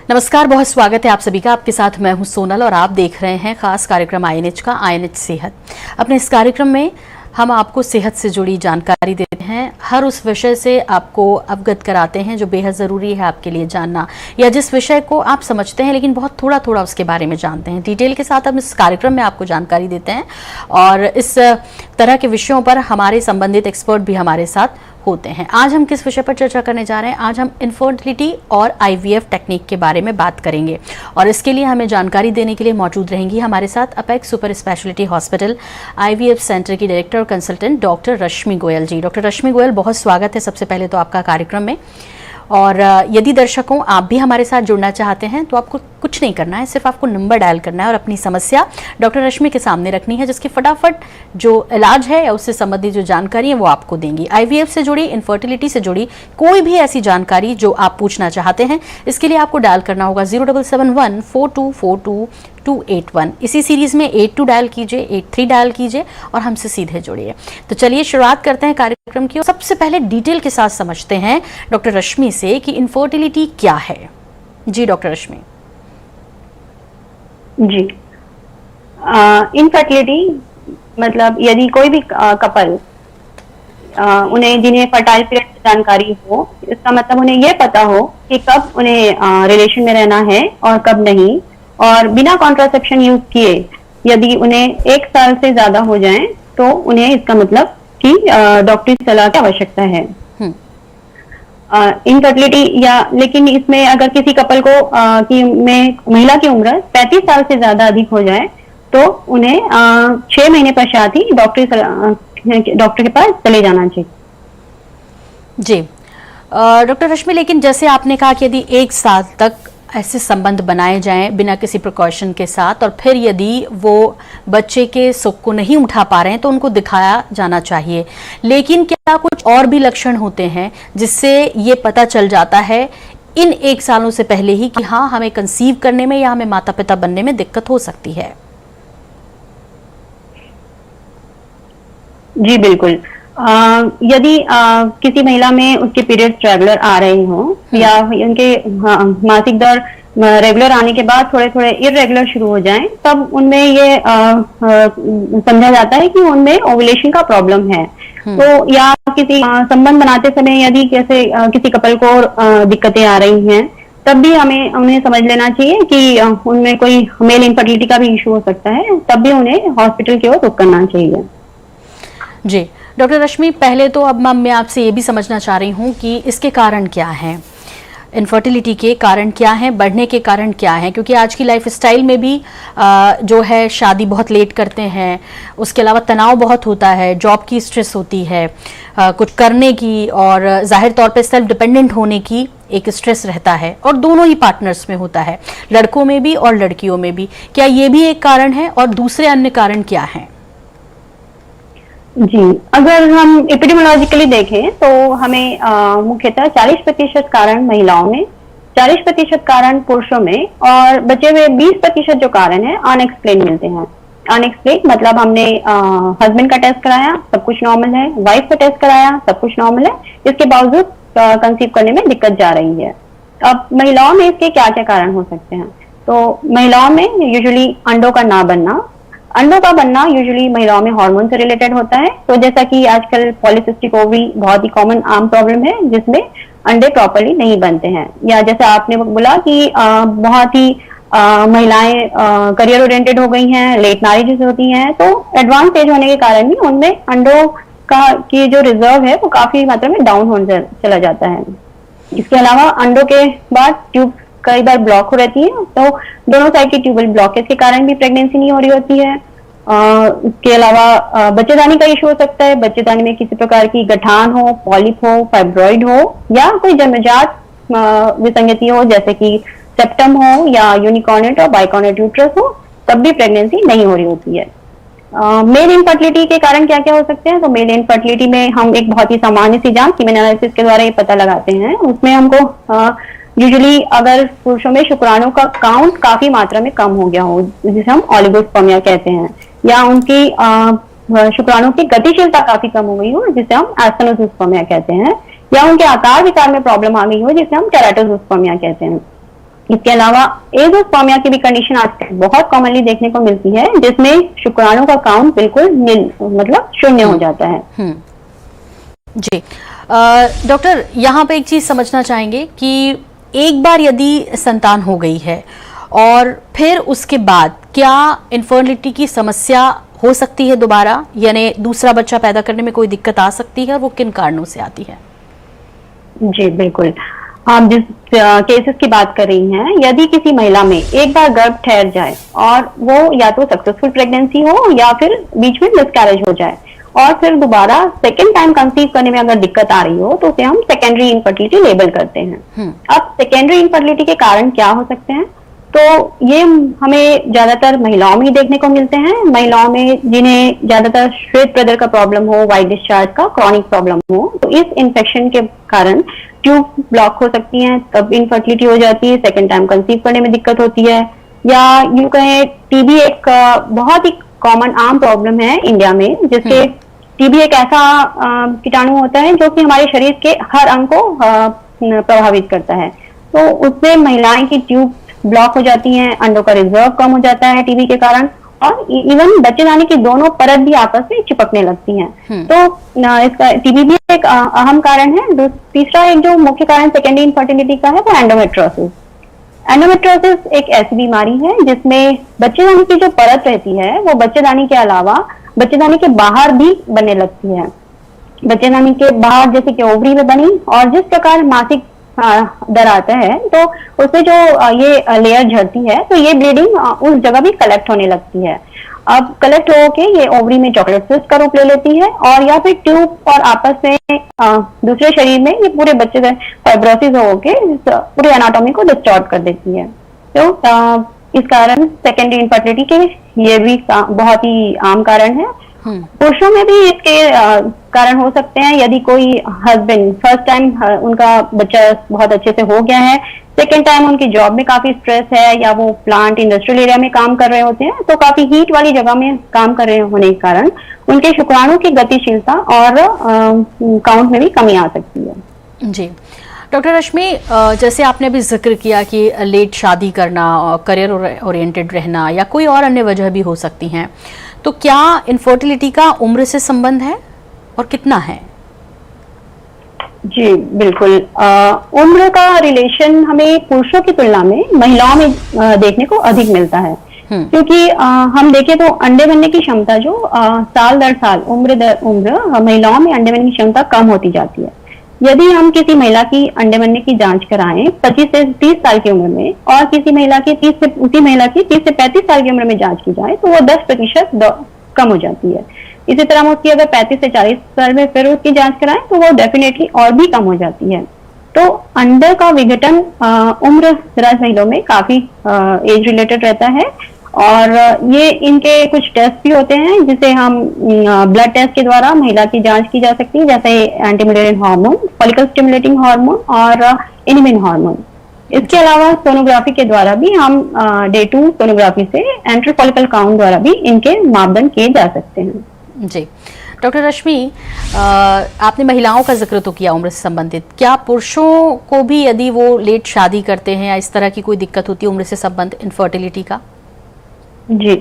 नमस्कार, बहुत स्वागत है आप सभी का। आपके साथ मैं हूं सोनल और आप देख रहे हैं खास कार्यक्रम आईएनएच का, आईएनएच सेहत। अपने इस कार्यक्रम में हम आपको सेहत से जुड़ी जानकारी देते हैं, हर उस विषय से आपको अवगत कराते हैं जो बेहद ज़रूरी है आपके लिए जानना, या जिस विषय को आप समझते हैं लेकिन बहुत थोड़ा थोड़ा उसके बारे में जानते हैं। डिटेल के साथ हम इस कार्यक्रम में आपको जानकारी देते हैं और इस तरह के विषयों पर हमारे संबंधित एक्सपर्ट भी हमारे साथ होते हैं। आज हम किस विषय पर चर्चा करने जा रहे हैं? आज हम इनफर्टिलिटी और आईवीएफ टेक्निक के बारे में बात करेंगे और इसके लिए हमें जानकारी देने के लिए मौजूद रहेंगी हमारे साथ apex super speciality hospital IVF centre की डायरेक्टर और कंसल्टेंट डॉक्टर रश्मि गोयल जी। डॉक्टर रश्मि गोयल, बहुत स्वागत है सबसे पहले तो आपका कार्यक्रम में। और यदि दर्शकों आप भी हमारे साथ जुड़ना चाहते हैं तो आपको कुछ नहीं करना है, सिर्फ आपको नंबर डायल करना है और अपनी समस्या डॉक्टर रश्मि के सामने रखनी है, जिसकी फटाफट जो इलाज है या उससे संबंधित जो जानकारी है वो आपको देंगी। आईवीएफ से जुड़ी, इनफर्टिलिटी से जुड़ी कोई भी ऐसी जानकारी जो आप पूछना चाहते हैं, इसके लिए आपको डायल करना होगा 0771424281। इसी सीरीज में 82 डायल कीजिए, 83 डायल कीजिए और हमसे सीधे जुड़िए। तो चलिए शुरुआत करते हैं कार्यक्रम की। सबसे पहले डिटेल के साथ समझते हैं डॉक्टर रश्मि से कि इनफर्टिलिटी क्या है। जी डॉक्टर रश्मि। जी, इनफर्टिलिटी मतलब यदि कोई भी कपल उन्हें जिन्हें फर्टाइल पीरियड की जानकारी हो, इसका मतलब उन्हें यह पता हो कि कब उन्हें रिलेशन में रहना है और कब नहीं, और बिना कॉन्ट्रासेप्शन यूज किए यदि उन्हें 1 साल से ज्यादा हो जाए तो उन्हें इसका मतलब कि डॉक्टरी सलाह की आवश्यकता है। इनफर्टिलिटी या लेकिन इसमें अगर किसी कपल को महिला की उम्र 35 साल से ज्यादा अधिक हो जाए तो उन्हें 6 महीने पश्चात ही डॉक्टर के पास चले जाना चाहिए। जी डॉक्टर रश्मि, लेकिन जैसे आपने कहा कि यदि 1 साल तक ऐसे संबंध बनाए जाएं बिना किसी प्रिकॉशन के साथ और फिर यदि वो बच्चे के सुख को नहीं उठा पा रहे हैं तो उनको दिखाया जाना चाहिए, लेकिन क्या कुछ और भी लक्षण होते हैं जिससे ये पता चल जाता है इन 1 सालों से पहले ही कि हाँ, हमें कंसीव करने में या हमें माता पिता बनने में दिक्कत हो सकती है? जी बिल्कुल। यदि किसी महिला में उसके पीरियड्स रेगुलर आ रहे हो या उनके मासिक दौर रेगुलर आने के बाद थोड़े थोड़े इरेगुलर शुरू हो जाएं, तब उनमें ये समझा जाता है कि उनमें ओवुलेशन का प्रॉब्लम है। तो या किसी संबंध बनाते समय यदि किसी कपल को दिक्कतें आ रही हैं, तब भी उन्हें समझ लेना चाहिए कि उनमें कोई मेल इनफर्टिलिटी का भी इशू हो सकता है, तब भी उन्हें हॉस्पिटल की ओर रुख करना चाहिए। जी डॉक्टर रश्मि, पहले तो अब मैं आपसे ये भी समझना चाह रही हूँ कि इसके कारण क्या हैं, इनफर्टिलिटी के कारण क्या हैं, बढ़ने के कारण क्या हैं, क्योंकि आज की लाइफस्टाइल में भी जो है शादी बहुत लेट करते हैं, उसके अलावा तनाव बहुत होता है, जॉब की स्ट्रेस होती है, कुछ करने की, और जाहिर तौर पे सेल्फ डिपेंडेंट होने की एक स्ट्रेस रहता है और दोनों ही पार्टनर्स में होता है, लड़कों में भी और लड़कियों में भी। क्या ये भी एक कारण है और दूसरे अन्य कारण क्या हैं? जी, अगर हम एपिडेमियोलॉजिकली देखें तो हमें मुख्यतः 40% कारण महिलाओं में, 40% कारण पुरुषों में और बचे हुए 20% जो कारण है अनएक्सप्लेन मिलते हैं। अनएक्सप्लेन मतलब हमने हस्बैंड का टेस्ट कराया, सब कुछ नॉर्मल है, वाइफ का टेस्ट कराया, सब कुछ नॉर्मल है, इसके बावजूद कंसीव करने में दिक्कत जा रही है। अब महिलाओं में इसके क्या क्या कारण हो सकते हैं? तो महिलाओं में यूजुअली अंडों का ना बनना। अंडों का बनना यूजुअली महिलाओं में हार्मोन से रिलेटेड होता है। तो जैसा कि आजकल पॉलिसिस्टिक ओवरी बहुत ही कॉमन आम प्रॉब्लम है जिसमें अंडे प्रॉपर्ली नहीं बनते हैं, या जैसा आपने बोला कि बहुत ही महिलाएं करियर ओरिएंटेड हो गई हैं, लेट मैरिजेस होती हैं, तो एडवांस एज होने के कारण भी उनमें अंडों का की जो रिजर्व है वो काफी मात्रा में डाउन हो चला जाता है। इसके अलावा अंडों के बाद ट्यूब कई बार ब्लॉक हो रहती है, तो दोनों साइड की ट्यूबल ब्लॉकेज के कारण भी प्रेगनेंसी नहीं हो रही होती है। इसके अलावा बच्चेदानी का इशू हो सकता है, बच्चेदानी में किसी प्रकार की गठान हो, पॉलिप हो, फाइब्रॉइड हो या कोई जन्मजात विसंगति हो जैसे कि सेप्टम हो या यूनिकॉर्नेट और बाइकॉर्नेट यूट्रस हो, तब भी प्रेगनेंसी नहीं हो रही होती है। मेल इनफर्टिलिटी के कारण क्या क्या हो सकते हैं? तो मेल इनफर्टिलिटी में हम एक बहुत ही सामान्य सी जांच सीमेन एनालिसिस के द्वारा ये पता लगाते हैं। उसमें हमको यूजुअली अगर पुरुषों में शुक्राणु का काउंट काफी मात्रा में कम हो गया हो, जिसे हम ओलिगोस्पर्मिया कहते हैं, या उनकी शुक्राणु की गतिशीलता काफी कम हो गई हो जिसे हम एस्टेनोजुस्पर्मिया कहते हैं, या उनके आकार विकार में प्रॉब्लम आ गई हो जिसे हम केराटोजुस्पर्मिया कहते हैं। इसके अलावा एजोस्पर्मिया की भी कंडीशन आजकल बहुत कॉमनली देखने को मिलती है, जिसमें शुक्राणु का काउंट बिल्कुल मतलब शून्य हो जाता है। जी डॉक्टर, यहाँ पे एक चीज समझना चाहेंगे कि एक बार यदि संतान हो गई है और फिर उसके बाद क्या इनफर्टिलिटी की समस्या हो सकती है दोबारा, यानी दूसरा बच्चा पैदा करने में कोई दिक्कत आ सकती है, और वो किन कारणों से आती है? जी बिल्कुल, आप जिस केसेस की बात कर रही हैं, यदि किसी महिला में एक बार गर्भ ठहर जाए और वो या तो सक्सेसफुल प्रेगनेंसी हो या फिर बीच में मिसकैरेज हो जाए और फिर दोबारा सेकेंड टाइम कंसीव करने में अगर दिक्कत आ रही हो तो उसे हम सेकेंडरी इनफर्टिलिटी लेबल करते हैं। अब सेकेंडरी इनफर्टिलिटी के कारण क्या हो सकते हैं, तो ये हमें ज्यादातर महिलाओं में ही देखने को मिलते हैं। महिलाओं में जिन्हें ज्यादातर श्वेत प्रदर का प्रॉब्लम हो, वाइट डिस्चार्ज का क्रॉनिक प्रॉब्लम हो, तो इस इन्फेक्शन के कारण ट्यूब ब्लॉक हो सकती हैं, तब इनफर्टिलिटी हो जाती है, सेकेंड टाइम कंसीव करने में दिक्कत होती है। या यूं कहें टीबी एक बहुत ही कॉमन आम प्रॉब्लम है इंडिया में, जिससे टीबी एक ऐसा कीटाणु होता है जो कि हमारे शरीर के हर अंग को प्रभावित करता है। तो उससे महिलाएं की ट्यूब ब्लॉक हो जाती हैं, अंडों का रिजर्व कम हो जाता है टीबी के कारण, और इवन बच्चेदानी की दोनों परत भी आपस में चिपकने लगती हैं। तो इसका टीबी भी एक अहम कारण है। तीसरा एक जो मुख्य कारण सेकेंडरी इनफर्टिलिटी का है वो एंडोमेट्रियोसिस। एंडोमेट्रियोसिस एक ऐसी बीमारी है जिसमें बच्चेदानी की जो परत रहती है वो बच्चेदानी के अलावा बच्चेदानी के बाहर भी बनने लगती है। बच्चेदानी के बाहर जैसे कि ओवरी में बनी, और जिस प्रकार मासिक दर आता है तो उससे जो ये लेयर झड़ती है तो ये ब्लीडिंग उस जगह भी कलेक्ट होने लगती है। अब कलेक्ट होके ये ओवरी में चॉकलेट सिस्ट का रूप ले लेती है, और या फिर ट्यूब और आपस में दूसरे शरीर में ये पूरे बच्चे फाइब्रोसिस होके पूरे एनाटॉमी को डिस्टॉर्ट कर देती है। तो इस कारण सेकेंडरी इनफर्टिलिटी के ये भी बहुत ही आम कारण है। पुरुषों में भी इसके कारण हो सकते हैं। यदि कोई हस्बैंड फर्स्ट टाइम उनका बच्चा बहुत अच्छे से हो गया है, सेकेंड टाइम उनकी जॉब में काफी स्ट्रेस है, या वो प्लांट इंडस्ट्रियल एरिया में काम कर रहे होते हैं, तो काफी हीट वाली जगह में काम कर रहे होने के कारण उनके शुक्राणु की गतिशीलता और काउंट में भी कमी आ सकती है। जी डॉक्टर रश्मि, जैसे आपने अभी जिक्र किया कि लेट शादी करना, करियर ओरिएंटेड रहना, या कोई और अन्य वजह भी हो सकती हैं, तो क्या इनफर्टिलिटी का उम्र से संबंध है और कितना है? जी बिल्कुल, उम्र का रिलेशन हमें पुरुषों की तुलना में महिलाओं में देखने को अधिक मिलता है, क्योंकि हम देखें तो अंडे बनने की क्षमता जो साल दर साल उम्र महिलाओं में अंडे बनने की क्षमता कम होती जाती है। यदि हम किसी महिला की अंडे बनने की जांच कराएं 25 से 30 साल की उम्र में, और किसी महिला की 30 से 35 साल की उम्र में जांच की जाए तो वो 10% कम हो जाती है। इसी तरह हम उसकी अगर 35 से 40 साल में फिर उसकी जांच कराएं तो वो डेफिनेटली और भी कम हो जाती है। तो अंडे का विघटन उम्र दराज महिलाओं में काफी एज रिलेटेड रहता है, और ये इनके कुछ टेस्ट भी होते हैं जिसे हम ब्लड टेस्ट के द्वारा महिला की जांच की जा सकती है, जैसे anti-Mullerian hormone, follicle stimulating hormone और इनिमिन हार्मोन। इसके अलावा सोनोग्राफी के द्वारा भी हम डे 2 सोनोग्राफी से एंट्री फॉलिकल काउंट द्वारा भी इनके मापदंड किए जा सकते हैं। जी डॉक्टर रश्मि, आपने महिलाओं का जिक्र तो किया उम्र से संबंधित, क्या पुरुषों को भी यदि वो लेट शादी करते हैं या इस तरह की कोई दिक्कत होती है उम्र से संबंधित इनफर्टिलिटी का? जी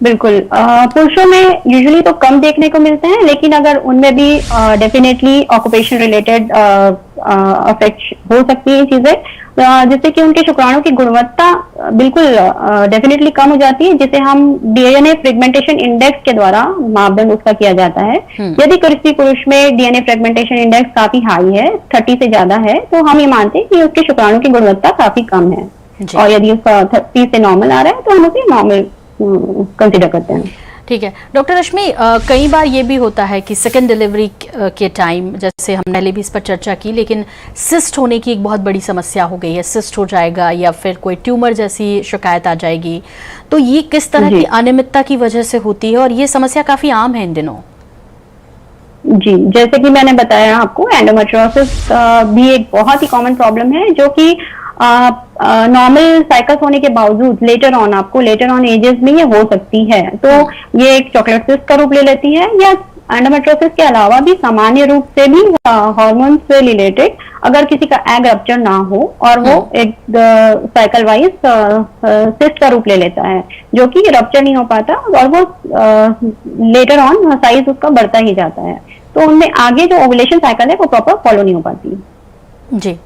बिल्कुल, पुरुषों में यूजुअली तो कम देखने को मिलते हैं, लेकिन अगर उनमें भी डेफिनेटली ऑक्यूपेशन रिलेटेड अफेक्ट हो सकती है चीजें, जिससे कि उनके शुक्राणु की गुणवत्ता बिल्कुल डेफिनेटली कम हो जाती है, जिसे हम डीएनए फ्रेगमेंटेशन इंडेक्स के द्वारा मापदंड उसका किया जाता है। यदि किसी पुरुष में डीएनए फ्रेगमेंटेशन इंडेक्स काफी हाई है, 30 से ज्यादा है, तो हम ये मानते हैं कि उसके शुक्राणु की गुणवत्ता काफी कम है, और यदि उसका 30 से नॉर्मल आ रहा है तो हम उसे नॉर्मल कंसीडर करते हैं। ठीक है डॉक्टर रश्मि, कई बार ये भी होता है कि सेकेंड डिलीवरी के टाइम, जैसे हमने पहले भी इस पर चर्चा की, लेकिन सिस्ट होने की एक बहुत बड़ी समस्या हो गई है, सिस्ट हो जाएगा या फिर कोई ट्यूमर जैसी शिकायत आ जाएगी, तो ये किस तरह की अनियमितता की वजह से होती है, और ये समस्या काफी आम है इन दिनों? जी, जैसे कि मैंने बताया आपको, एंडोमेट्रियोसिस भी एक बहुत ही कॉमन प्रॉब्लम है, जो कि नॉर्मल साइकिल होने के बावजूद लेटर ऑन एजेस में ये हो सकती है। तो ये एक चॉकलेट सिस्ट का रूप ले लेती है, या एंडोमेट्रोसिस के अलावा भी सामान्य रूप से भी हार्मोन से रिलेटेड अगर किसी का एग रप्चर ना हो और वो एक साइकिल वाइज सिस्ट का रूप ले लेता है, जो कि रप्चर नहीं हो पाता और वो लेटर ऑन साइज उसका बढ़ता ही जाता है, तो उनमें आगे जो ओवुलेशन साइकिल है वो प्रॉपर फॉलो नहीं हो पाती। जी,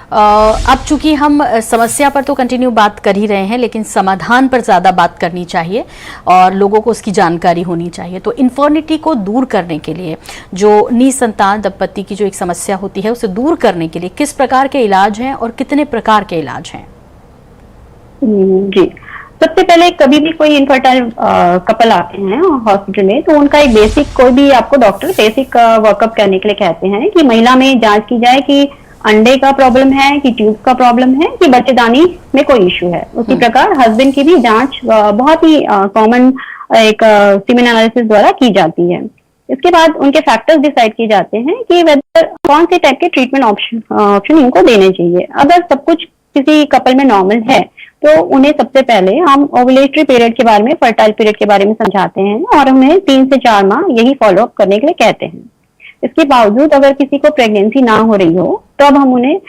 अब चूंकि हम समस्या पर तो कंटिन्यू बात कर ही रहे हैं, लेकिन समाधान पर ज़्यादा बात करनी चाहिए और लोगों को उसकी जानकारी होनी चाहिए। तो इन्फर्टिलिटी को दूर करने के लिए, जो निसंतान दंपति की जो एक समस्या होती है उसे दूर करने के लिए किस प्रकार के इलाज हैं और कितने प्रकार के इलाज हैं? जी, सबसे पहले कभी भी कोई इनफर्टाइल कपल आते हैं हॉस्पिटल में, तो उनका एक बेसिक, कोई भी आपको डॉक्टर बेसिक वर्कअप करने के लिए कहते हैं कि महिला में जांच की जाए कि अंडे का प्रॉब्लम है, कि ट्यूब का प्रॉब्लम है, कि बच्चेदानी में कोई इश्यू है। उसी प्रकार हस्बैंड की भी जांच बहुत ही कॉमन एक सीमेन एनालिसिस द्वारा की जाती है। इसके बाद उनके फैक्टर्स डिसाइड किए जाते हैं कि वेदर कौन से टाइप के ट्रीटमेंट ऑप्शन इनको देने चाहिए। अगर सब कुछ किसी कपल में नॉर्मल है तो उन्हें सबसे पहले हम ओवुलेटरी पीरियड के बारे में, फर्टाइल पीरियड के बारे में समझाते हैं और उन्हें 3 से 4 माह यही फॉलो अप करने के लिए कहते हैं। इसके बावजूद अगर किसी को प्रेगनेंसी ना हो रही हो तो अब हम उन्हें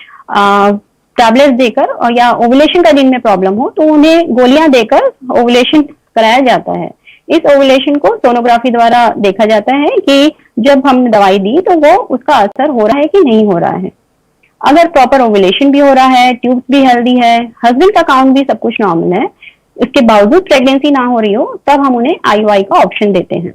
टैबलेट्स देकर, और या ओवुलेशन का जिनमें प्रॉब्लम हो तो उन्हें गोलियां देकर ओवुलेशन कराया जाता है। इस ओवुलेशन को सोनोग्राफी द्वारा देखा जाता है कि जब हमने दवाई दी तो वो उसका असर हो रहा है कि नहीं हो रहा है। अगर प्रॉपर ओवुलेशन भी हो रहा है, ट्यूब्स भी हेल्दी है, हस्बैंड का काउंट भी सब कुछ नॉर्मल है, इसके बावजूद प्रेगनेंसी ना हो रही हो, तब हम उन्हें IUI का ऑप्शन देते हैं।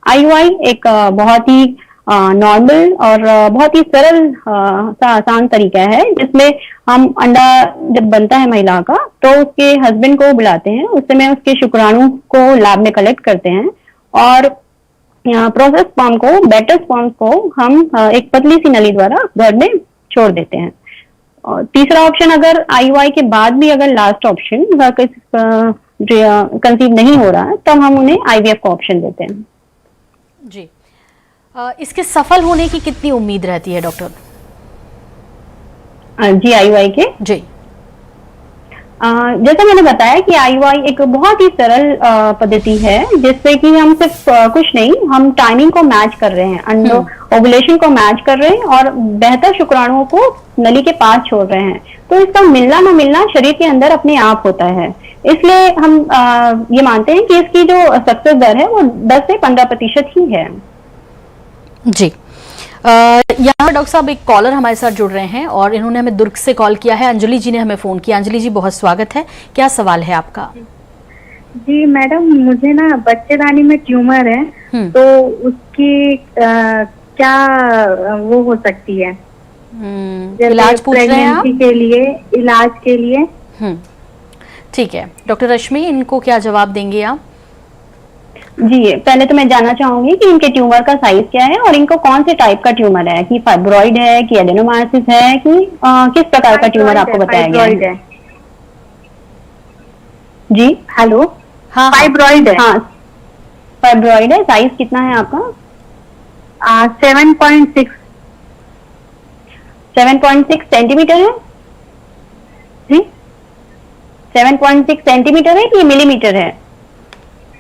IUI एक बहुत ही नॉर्मल और बहुत ही सरल सा आसान तरीका है, जिसमें हम अंडा जब बनता है महिला का तो उसके हस्बैंड को बुलाते हैं, उस समय उसके शुक्राणु को लैब में कलेक्ट करते हैं और प्रोसेस स्पर्म को, बेटर स्पर्म को हम एक पतली सी नली द्वारा गर्भ में छोड़ देते हैं। और तीसरा ऑप्शन, अगर IUI के बाद भी अगर लास्ट ऑप्शन कंसीव नहीं हो रहा है तब हम उन्हें IVF का ऑप्शन देते हैं। जी, इसके सफल होने की कितनी उम्मीद रहती है डॉक्टर? जी, IUI के जी, जैसा मैंने बताया कि IUI एक बहुत ही सरल पद्धति है, जिससे कि हम सिर्फ कुछ नहीं, हम टाइमिंग को मैच कर रहे हैं, ओवुलेशन को मैच कर रहे हैं और बेहतर शुक्राणुओं को नली के पास छोड़ रहे हैं। तो इसका मिलना न मिलना शरीर के अंदर अपने आप होता है। इसलिए हम ये मानते हैं कि इसकी जो सक्सेस दर है वो 10 से 15% ही है। जी, यहाँ डॉक्टर साहब एक कॉलर हमारे साथ जुड़ रहे हैं और इन्होंने हमें दुर्ग से कॉल किया है। अंजलि जी ने हमें फोन किया। अंजलि जी, बहुत स्वागत है, क्या सवाल है आपका? जी मैडम, मुझे ना बच्चेदानी में ट्यूमर है, तो उसकी क्या वो हो सकती है? इलाज पूछ रहे हैं आप? के लिए, इलाज के लिए। ठीक है, डॉक्टर रश्मि, इनको क्या जवाब देंगे आप? जी, पहले तो मैं जानना चाहूंगी कि इनके ट्यूमर का साइज क्या है और इनको कौन से टाइप का ट्यूमर है, कि फाइब्रॉइड है, कि एडेनोमायोसिस है, कि किस प्रकार का ट्यूमर आपको बताया गया है? जी, हेलो, हाँ, फाइब्रॉइड है। हाँ, फाइब्रॉइड है। साइज कितना है आपका? 7.6 सेंटीमीटर है जी? 7.6 सेंटीमीटर है कि मिलीमीटर है?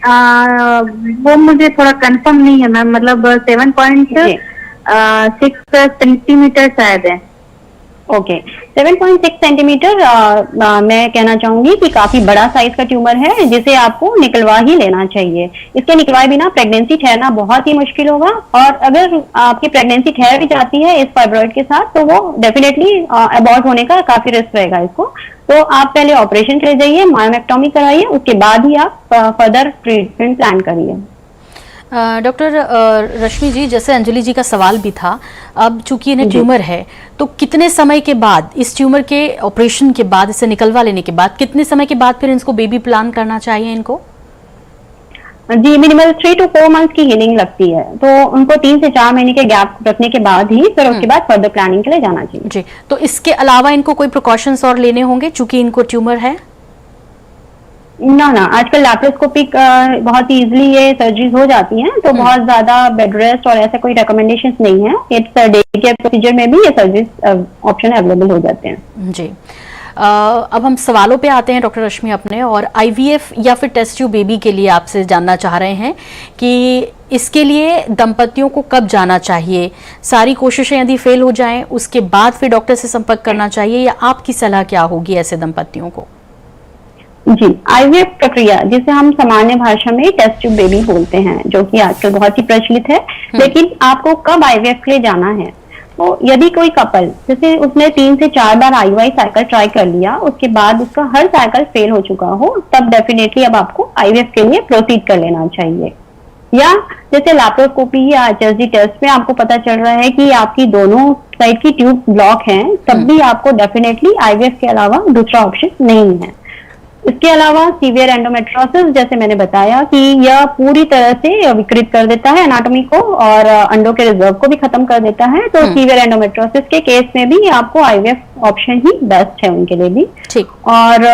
वो मुझे थोड़ा कंफर्म नहीं है मैम, मतलब 7.6 सेंटीमीटर शायद है। ओके, 7.6 सेंटीमीटर मैं कहना चाहूंगी कि काफी बड़ा साइज का ट्यूमर है, जिसे आपको निकलवा ही लेना चाहिए। इसके निकलवाए बिना प्रेगनेंसी ठहरना बहुत ही मुश्किल होगा, और अगर आपकी प्रेगनेंसी ठहर भी जाती है इस फाइब्रॉइड के साथ तो वो डेफिनेटली अबॉर्ट होने का काफी रिस्क रहेगा इसको। तो आप पहले ऑपरेशन के लिए जाइए, मायोमेक्टोमी कराइए, उसके बाद ही आप फर्दर ट्रीटमेंट प्लान करिए। डॉक्टर रश्मि जी, जैसे अंजलि जी का सवाल भी था, अब चूंकि इन्हें ट्यूमर है तो कितने समय के बाद, इस ट्यूमर के ऑपरेशन के बाद, इसे निकलवा लेने के बाद कितने समय के बाद फिर इनको बेबी प्लान करना चाहिए इनको? जी, मिनिमल 3 to 4 मंथ्स की हीलिंग लगती है, तो उनको 3 से 4 महीने के गैप रखने के बाद ही फिर उसके बाद फर्दर प्लानिंग के लिए जाना चाहिए। जी, तो इसके अलावा इनको कोई प्रिकॉशंस और लेने होंगे चूंकि इनको ट्यूमर है? ना, आजकल लैप्रोस्कोपिक बहुत ही इजीली ये सर्जरीज हो जाती हैं, तो बहुत ज्यादा बेड रेस्ट और ऐसा कोई रिकमेंडेशंस नहीं है। इट्स डे केयर प्रोसीजर में भी ये सर्जरीज ऑप्शन अवेलेबल हो जाते हैं। जी, अब हम सवालों पे आते हैं डॉक्टर रश्मि अपने, और IVF या फिर टेस्ट ट्यूब बेबी के लिए आपसे जानना चाह रहे हैं कि इसके लिए दंपतियों को कब जाना चाहिए? सारी कोशिशें यदि फेल हो जाएं उसके बाद फिर डॉक्टर से संपर्क करना चाहिए, या आपकी सलाह क्या होगी ऐसे दंपतियों को? जी, आईवीएफ प्रक्रिया जिसे हम सामान्य भाषा में टेस्ट ट्यूब बेबी बोलते हैं, जो कि आजकल बहुत ही प्रचलित है। लेकिन आपको कब आईवीएफ के लिए जाना है? तो यदि कोई कपल जैसे उसने 3 से 4 बार आईयूआई साइकिल ट्राई कर लिया, उसके बाद उसका हर साइकिल फेल हो चुका हो, तब डेफिनेटली अब आपको आईवीएफ के लिए प्रोसीड कर लेना चाहिए। या जैसे लैप्रोस्कोपी या एचएसजी टेस्ट में आपको पता चल रहा है कि आपकी दोनों साइड की ट्यूब ब्लॉक हैं, तब भी आपको डेफिनेटली आईवीएफ के अलावा दूसरा ऑप्शन नहीं है। इसके अलावा सीवियर एंडोमेट्रोसिस, जैसे मैंने बताया कि यह पूरी तरह से विकृत कर देता है एनाटॉमी को और अंडों के रिजर्व को भी खत्म कर देता है। तो सीवियर एंडोमेट्रोसिस के केस में भी आपको आईवीएफ ऑप्शन ही बेस्ट है उनके लिए भी। और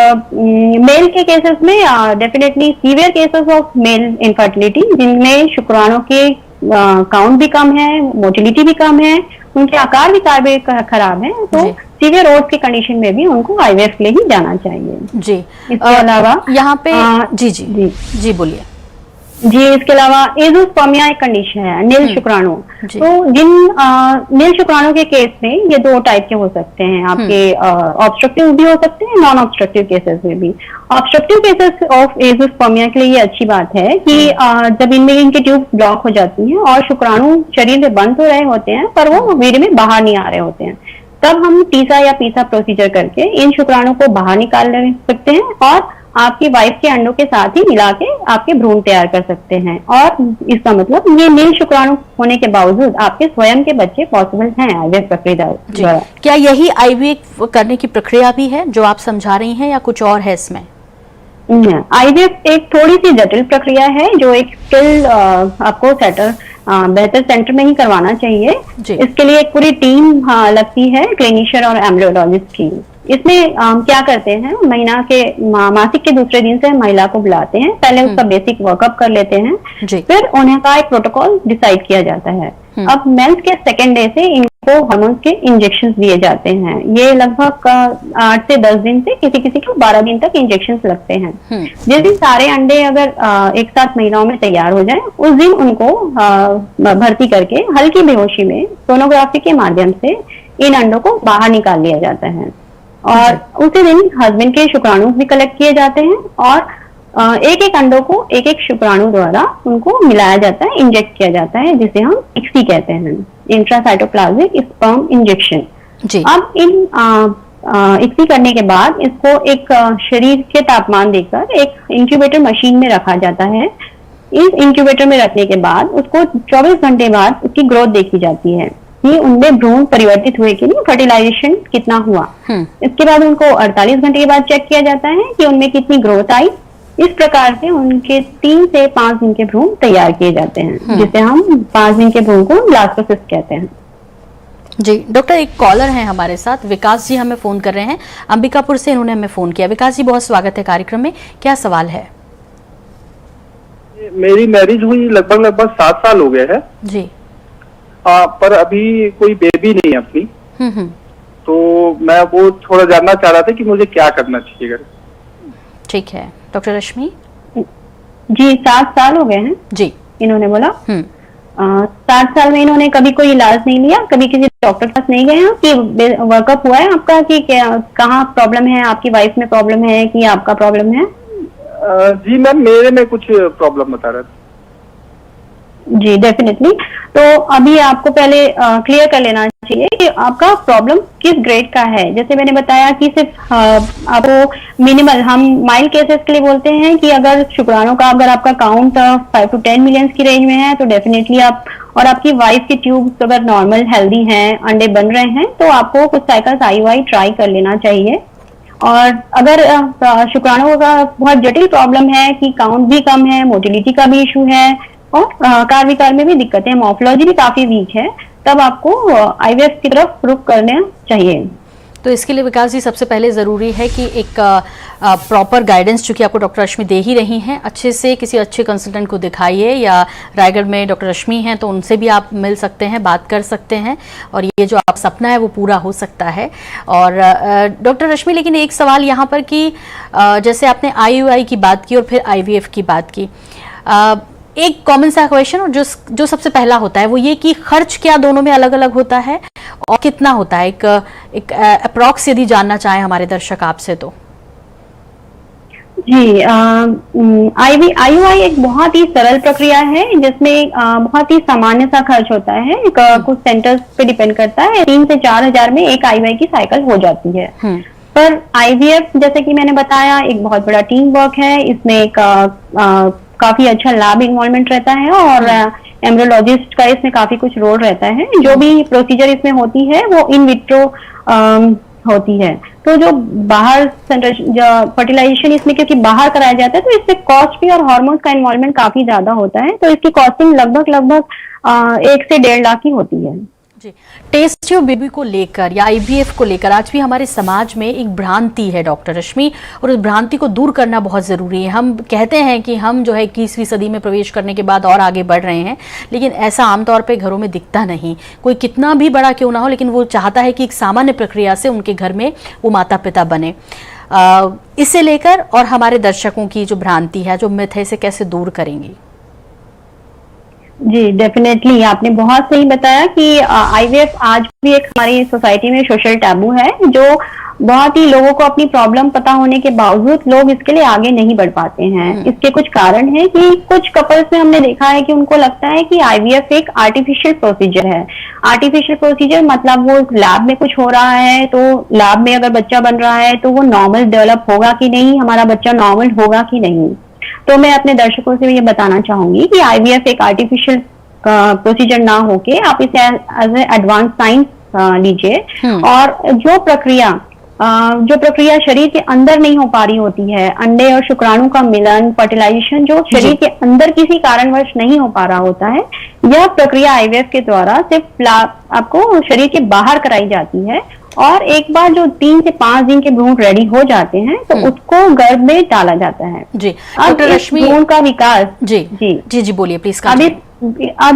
मेल के केसेस में definitely severe cases of male infertility, जिनमें शुक्राणु के काउंट भी कम है, मोटिलिटी भी कम है, उनके आकार विकार भी खराब है, तो सीवियर ओट्स की कंडीशन में भी उनको आईवीएफ के लिए ही जाना चाहिए। जी, इसके अलावा यहाँ पे जी बोलिए। जी, इसके अलावा एज़ोस्पर्मिया एक कंडीशन है, नील शुक्राणु। तो जिन नील शुक्राणु के केस में ये 2 टाइप के हो सकते हैं, आपके ऑब्स्ट्रक्टिव भी हो सकते हैं, नॉन ऑब्स्ट्रक्टिव केसेस में भी। ऑब्स्ट्रक्टिव केसेस ऑफ एज़ोस्पर्मिया के लिए ये अच्छी बात है कि जब इनमें इनकी ट्यूब ब्लॉक हो जाती है और शुक्राणु शरीर में बंद हो रहे होते हैं पर वो वीर्य में बाहर नहीं आ रहे होते हैं, तब हम टीसा या पीसा प्रोसीजर करके इन शुक्राणु को बाहर निकाल सकते हैं और आपकी वाइफ के अंडों के साथ ही मिला के आपके भ्रूण तैयार कर सकते हैं। और इसका मतलब ये नील शुक्राणु होने के बावजूद आपके स्वयं के बच्चे पॉसिबल हैं आईवीएफ प्रक्रिया द्वारा। क्या यही आईवीएफ करने की प्रक्रिया भी है जो आप समझा रही हैं, या कुछ और है इसमें? आईवीएफ एक थोड़ी सी जटिल प्रक्रिया है जो एक स्किल आपको बेहतर सेंटर में ही करवाना चाहिए। इसके लिए एक पूरी टीम लगती है, क्लिनिशियन और एम्ब्रियोलॉजिस्ट की। इसमें क्या करते हैं, महीना के मासिक के दूसरे दिन से महिला को बुलाते हैं, पहले उसका बेसिक वर्कअप कर लेते हैं, फिर उन्हें का एक प्रोटोकॉल डिसाइड किया जाता है। अब मेंस के 2nd डे से इनको हार्मोन्स के इंजेक्शन दिए जाते हैं। ये लगभग 8 से 10 दिन से किसी को 12 दिन तक इंजेक्शन लगते हैं। जिस दिन सारे अंडे अगर एक साथ महिलाओं में तैयार हो जाए, उस दिन उनको भर्ती करके हल्की बेहोशी में सोनोग्राफी के माध्यम से इन अंडों को बाहर निकाल लिया जाता है। और उसी दिन हस्बैंड के शुक्राणु भी कलेक्ट किए जाते हैं और एक अंडों को एक शुक्राणु द्वारा उनको मिलाया जाता है, इंजेक्ट किया जाता है, जिसे हम ICSI कहते हैं, इंट्रासाइटोप्लाज्मिक स्पर्म इंजेक्शन। अब इन ICSI करने के बाद इसको एक शरीर के तापमान देकर एक इंक्यूबेटर मशीन में रखा जाता है। इस इंक्यूबेटर में रखने के बाद उसको 24 घंटे बाद उसकी ग्रोथ देखी जाती है कि उनमें भ्रूण परिवर्तित हुए कि नहीं, फर्टिलाइजेशन कितना हुआ। इसके बाद उनको 48 घंटे के बाद चेक किया जाता है कि उनमें कितनी ग्रोथ आई। इस प्रकार से उनके 3 से 5 दिन के भ्रूण तैयार किए जाते हैं, जिसे हम 5 दिन के भ्रूण को ब्लास्टोसिस्ट कहते हैं। जी डॉक्टर, एक कॉलर हैं हमारे साथ, विकास जी हमें फोन कर रहे हैं अंबिकापुर से, इन्होंने हमें फोन किया। विकास जी, बहुत स्वागत है कार्यक्रम में, क्या सवाल है? मेरी मैरिज हुई लगभग 7 साल हो गए हैं जी। पर अभी कोई बेबी नहीं है अपनी। तो मैं वो थोड़ा जानना चाह रहा था कि मुझे क्या करना चाहिए। ठीक है, डॉक्टर रश्मि जी। 7 साल हो गए हैं जी, इन्होंने बोला। 7 साल में इन्होंने कभी कोई इलाज नहीं लिया, कभी किसी डॉक्टर के पास नहीं गए कि वर्कअप हुआ है आपका कि कहाँ प्रॉब्लम है, आपकी वाइफ में प्रॉब्लम है कि आपका प्रॉब्लम है? जी मैम, मेरे में कुछ प्रॉब्लम बता रहा था। जी डेफिनेटली। तो अभी आपको पहले क्लियर कर लेना चाहिए कि आपका प्रॉब्लम किस ग्रेड का है। जैसे मैंने बताया कि सिर्फ आपको मिनिमल, हम माइल्ड केसेस के लिए बोलते हैं कि अगर शुक्राणु का अगर आपका काउंट 5 to 10 मिलियंस की रेंज में है तो डेफिनेटली आप, और आपकी वाइफ की ट्यूब्स अगर नॉर्मल हेल्दी हैं, अंडे बन रहे हैं, तो आपको कुछ साइकिल्स आईयूआई ट्राई कर लेना चाहिए। और अगर शुक्राणु का बहुत जटिल प्रॉब्लम है कि काउंट भी कम है, मोटिलिटी का भी इशू है और कार विकार में भी दिक्कतें, मॉर्फोलॉजी भी काफी वीक है, तब आपको आईवीएफ की तरफ रुख करना चाहिए। तो इसके लिए विकास जी सबसे पहले ज़रूरी है कि एक प्रॉपर गाइडेंस, चूंकि आपको डॉक्टर रश्मि दे ही रही हैं, अच्छे से किसी अच्छे कंसल्टेंट को दिखाइए, या रायगढ़ में डॉक्टर रश्मि हैं तो उनसे भी आप मिल सकते हैं, बात कर सकते हैं, और ये जो आप सपना है वो पूरा हो सकता है। और डॉक्टर रश्मि, लेकिन एक सवाल यहाँ पर कि जैसे आपने आईयूआई की बात की और फिर आईवीएफ की बात की, एक कॉमन सा क्वेश्चन और जो सबसे पहला होता है वो ये कि खर्च क्या दोनों में अलग अलग होता है और कितना होता है, एक अप्रॉक्स यदि जानना चाहे हमारे दर्शक आपसे तो। जी, IUI एक बहुत ही सरल प्रक्रिया है जिसमें बहुत ही सामान्य सा खर्च होता है। कुछ सेंटर्स पे डिपेंड करता है, 3 से 4 हजार में एक IUI की साइकिल हो जाती है। पर IVF जैसे कि मैंने बताया एक बहुत बड़ा टीम वर्क है, इसमें काफी अच्छा लैब इन्वॉल्वमेंट रहता है और एम्ब्रियोलॉजिस्ट का इसमें काफी कुछ रोल रहता है। जो भी प्रोसीजर इसमें होती है वो इन विट्रो होती है। तो जो बाहर फर्टिलाइजेशन इसमें क्योंकि बाहर कराया जाता है तो इसमें कॉस्ट भी और हार्मोन्स का इन्वॉल्वमेंट काफी ज्यादा होता है, तो इसकी कॉस्टिंग लगभग 1 से 1.5 लाख की होती है। जी, टेस्ट ट्यूब बेबी को लेकर या IVF को लेकर आज भी हमारे समाज में एक भ्रांति है डॉक्टर रश्मि, और उस भ्रांति को दूर करना बहुत ज़रूरी है। हम कहते हैं कि हम जो है 21वीं सदी में प्रवेश करने के बाद और आगे बढ़ रहे हैं, लेकिन ऐसा आमतौर पे घरों में दिखता नहीं। कोई कितना भी बड़ा क्यों ना हो, लेकिन वो चाहता है कि एक सामान्य प्रक्रिया से उनके घर में वो माता पिता बने। इसे लेकर और हमारे दर्शकों की जो भ्रांति है, जो मिथ है, इसे कैसे दूर करेंगी? जी डेफिनेटली, आपने बहुत सही बताया कि IVF आज भी एक हमारी सोसाइटी में सोशल टैबू है, जो बहुत ही लोगों को अपनी प्रॉब्लम पता होने के बावजूद लोग इसके लिए आगे नहीं बढ़ पाते हैं। इसके कुछ कारण है कि कुछ कपल्स में हमने देखा है कि उनको लगता है कि IVF एक आर्टिफिशियल प्रोसीजर है। आर्टिफिशियल प्रोसीजर मतलब वो लैब में कुछ हो रहा है, तो लैब में अगर बच्चा बन रहा है तो वो नॉर्मल डेवलप होगा कि नहीं, हमारा बच्चा नॉर्मल होगा कि नहीं। तो मैं अपने दर्शकों से ये बताना चाहूंगी कि IVF एक आर्टिफिशियल प्रोसीजर ना होके आप इसे एज ए एडवांस साइंस लीजिए। और जो प्रक्रिया शरीर के अंदर नहीं हो पा रही होती है, अंडे और शुक्राणु का मिलन, फर्टिलाइजेशन जो शरीर के अंदर किसी कारणवश नहीं हो पा रहा होता है, यह प्रक्रिया IVF के द्वारा सिर्फ आपको शरीर के बाहर कराई जाती है। और एक बार जो 3 से 5 दिन के भ्रूण रेडी हो जाते हैं तो उसको गर्भ में डाला जाता है। जी, अब इस भ्रूण का विकास जी बोलिए प्लीज। अब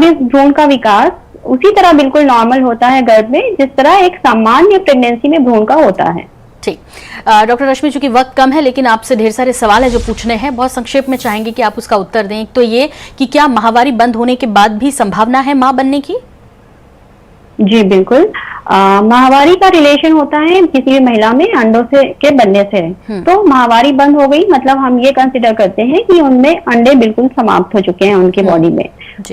इस भ्रूण का विकास उसी तरह बिल्कुल नॉर्मल होता है गर्भ में, जिस तरह एक सामान्य प्रेगनेंसी में भ्रूण का होता है। ठीक, डॉक्टर रश्मि, चूंकि वक्त कम है लेकिन आपसे ढेर सारे सवाल है जो पूछने हैं, बहुत संक्षेप में चाहेंगे कि आप उसका उत्तर दें। तो ये कि क्या माहवारी बंद होने के बाद भी संभावना है मां बनने की? जी बिल्कुल, माहवारी का रिलेशन होता है किसी भी महिला में अंडों के बनने से। तो माहवारी बंद हो गई मतलब हम ये कंसिडर करते हैं कि उनमें अंडे बिल्कुल समाप्त हो चुके हैं उनके बॉडी में।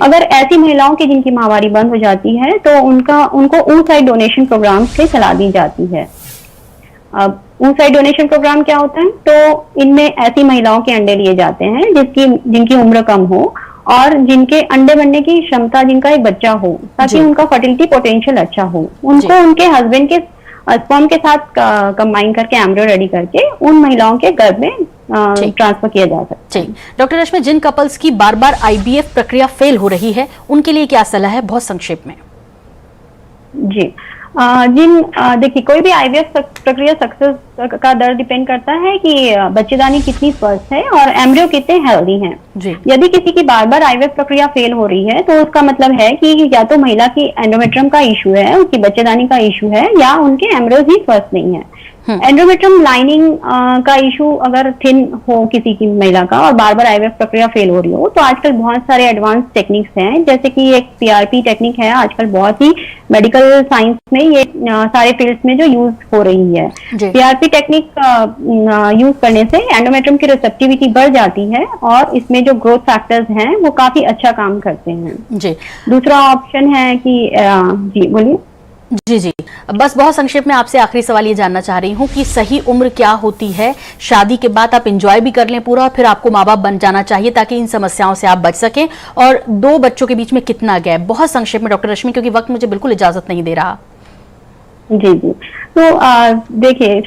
अगर ऐसी महिलाओं की जिनकी माहवारी बंद हो जाती है तो उनको oocyte डोनेशन प्रोग्राम से सलाह दी जाती है। अब oocyte डोनेशन प्रोग्राम क्या होता है? तो इनमें ऐसी महिलाओं के अंडे लिए जाते हैं जिनकी उम्र कम हो और जिनके अंडे बनने की क्षमता, जिनका एक बच्चा हो, ताकि उनका फर्टिलिटी पोटेंशियल अच्छा हो। उनको उनके हस्बैंड के स्पर्म के साथ कंबाइन करके एम्ब्रियो रेडी करके उन महिलाओं के गर्भ में ट्रांसफर किया जा सकता है। डॉक्टर रश्मि, जिन कपल्स की बार बार IVF प्रक्रिया फेल हो रही है उनके लिए क्या सलाह है, बहुत संक्षेप में? जी, देखिए कोई भी IVF प्रक्रिया सक्सेस का दर डिपेंड करता है कि बच्चेदानी कितनी स्वस्थ है और एम्ब्रियो कितने हेल्दी हैं। यदि किसी की बार बार IVF प्रक्रिया फेल हो रही है तो उसका मतलब है कि या तो महिला की एंडोमेट्रियम का इशू है, उसकी बच्चेदानी का इशू है, या उनके एम्ब्रियोज ही स्वस्थ नहीं है। एंडोमेट्रियम लाइनिंग का इशू अगर थिन हो किसी की महिला का और बार बार IVF प्रक्रिया फेल हो रही हो तो आजकल बहुत सारे एडवांस टेक्निक्स हैं, जैसे कि एक PRP टेक्निक है आजकल बहुत ही मेडिकल साइंस में, ये सारे फील्ड्स में जो यूज हो रही है। PRP टेक्निक यूज करने से एंडोमेट्रियम की रिसेप्टिविटी बढ़ जाती है और इसमें जो ग्रोथ फैक्टर्स हैं वो काफी अच्छा काम करते हैं। जी, दूसरा ऑप्शन है कि जी बोलिए। जी, बस बहुत संक्षेप में आपसे आखिरी सवाल ये जानना चाह रही हूँ कि सही उम्र क्या होती है? शादी के बाद आप एंजॉय भी कर लें पूरा और फिर आपको माँ बाप बन जाना चाहिए ताकि इन समस्याओं से आप बच सकें, और 2 बच्चों के बीच में कितना गैप? बहुत संक्षेप में डॉक्टर रश्मि, क्योंकि वक्त मुझे बिल्कुल इजाजत नहीं दे रहा। जी, तो देखिए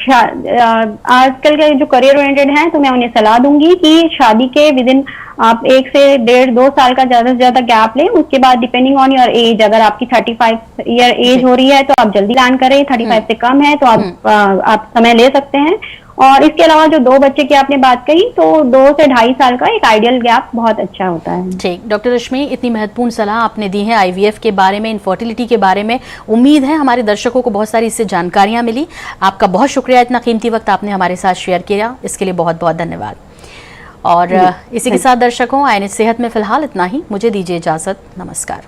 आजकल के जो करियर ओरिएंटेड हैं तो मैं उन्हें सलाह दूंगी कि शादी के विदिन आप 1 से 1.5-2 साल का ज्यादा से ज्यादा गैप लें। उसके बाद डिपेंडिंग ऑन योर एज, अगर आपकी 35 ईयर एज हो रही है तो आप जल्दी प्लान करें, 35 से कम है तो आप समय ले सकते हैं। और इसके अलावा जो 2 बच्चे की आपने बात कही तो 2 से 2.5 साल का एक आइडियल गैप बहुत अच्छा होता है। ठीक, डॉक्टर रश्मि, इतनी महत्वपूर्ण सलाह आपने दी है IVF के बारे में, इनफर्टिलिटी के बारे में। उम्मीद है हमारे दर्शकों को बहुत सारी इससे जानकारियां मिली। आपका बहुत शुक्रिया, इतना कीमती वक्त आपने हमारे साथ शेयर किया, इसके लिए बहुत बहुत धन्यवाद। और इसी के साथ दर्शकों, आईएनएच सेहत में फिलहाल इतना ही। मुझे दीजिए इजाजत। नमस्कार।